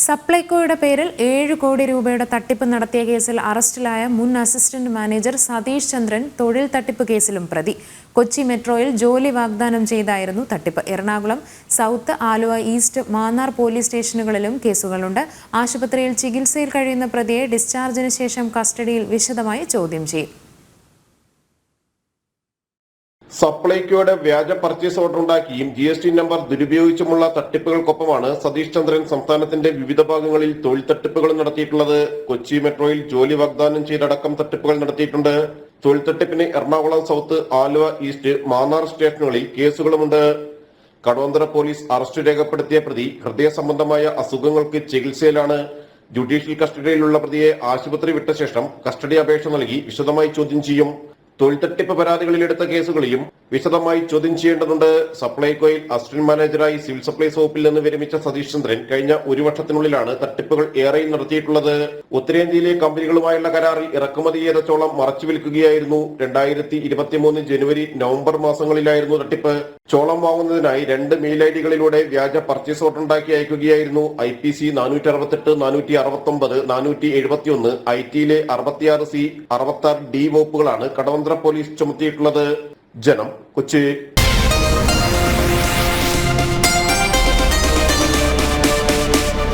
സപ്ലൈകോയുടെ പേരിൽ 7 കോടി രൂപയുടെ തട്ടിപ്പ് നടത്തിയ കേസിൽ അറസ്റ്റിലായ മുൻ അസിസ്റ്റന്റ് മാനേജർ സതീഷ് ചന്ദ്രൻ തൊഴിൽ തട്ടിപ്പ് കേസിലും പ്രതി. കൊച്ചി മെട്രോയിൽ ജോലി വാഗ്ദാനം ചെയ്തായിരുന്നു തട്ടിപ്പ്. Ernakulam south, Aluva east, Mannar police സ്റ്റേഷനുകളിലും കേസുകളുണ്ട്. ആശുപത്രിയിൽ ചികിത്സയിൽ കഴിയുന്ന പ്രതിയെ ഡിസ്ചാർജിന് ശേഷം കസ്റ്റഡിയിൽ വിശദമായി ചോദ്യം ചെയ്യും. സപ്ലൈകോയുടെ വ്യാജ പർച്ചേസ് ഓർഡർ ഉണ്ടാക്കിയും GST നമ്പർ ദുരുപയോഗിച്ചുമുള്ള തട്ടിപ്പുകൾക്കൊപ്പമാണ് സതീഷ് ചന്ദ്രൻ സംസ്ഥാനത്തിന്റെ വിവിധ ഭാഗങ്ങളിൽ തൊഴിൽ തട്ടിപ്പുകൾ നടത്തിയിട്ടുള്ളത്. കൊച്ചി മെട്രോയിൽ ജോലി വാഗ്ദാനം ചെയ്തടക്കം തട്ടിപ്പുകൾ നടത്തിയിട്ടുണ്ട്. തൊഴിൽ തട്ടിപ്പിന് എറണാകുളം സൗത്ത്, ആലുവ ഈസ്റ്റ്, മാന്നാർ സ്റ്റേഷനുകളിൽ കേസുകളുമുണ്ട്. കടവന്തറ പോലീസ് അറസ്റ്റ് രേഖപ്പെടുത്തിയ പ്രതി ഹൃദയ സംബന്ധമായ അസുഖങ്ങൾക്ക് ചികിത്സയിലാണ്. ജുഡീഷ്യൽ കസ്റ്റഡിയിലുള്ള പ്രതിയെ ആശുപത്രി വിട്ട ശേഷം കസ്റ്റഡി അപേക്ഷ നൽകി വിശദമായി ചോദ്യം ചെയ്യും. തൊഴിൽ തട്ടിപ്പ് പരാതികളിൽ എടുത്ത കേസുകളെയും വിശദമായി ചോദ്യം ചെയ്യേണ്ടതുണ്ട്. സപ്ലൈകോയിൽ അസിസ്റ്റന്റ് മാനേജറായി സിവിൽ സപ്ലൈസ് വകുപ്പിൽ നിന്ന് വിരമിച്ച സതീഷ് ചന്ദ്രൻ കഴിഞ്ഞ 1 വർഷത്തിനുള്ളിലാണ് തട്ടിപ്പുകൾ ഏറെയും നടത്തിയിട്ടുള്ളത്. ഉത്തരേന്ത്യയിലെ കമ്പനികളുമായുള്ള കരാറിൽ ഇറക്കുമതി ചെയ്ത ചോളം മറച്ചു വിൽക്കുകയായിരുന്നു. 2023 ജനുവരി, നവംബർ മാസങ്ങളിലായിരുന്നു തട്ടിപ്പ്. ചോളം വാങ്ങുന്നതിനായി 2 മെയിൽ ഐഡികളിലൂടെ വ്യാജ പർച്ചേസ് ഓർഡർ ഉണ്ടാക്കി അയക്കുകയായിരുന്നു. IPC 468, 469, 471, IT-യിലെ 66C, 66D വകുപ്പുകളാണ് കടവന്തറ പോലീസ് ചുമത്തിയിട്ടുള്ളത്. ജനം, കൊച്ചി.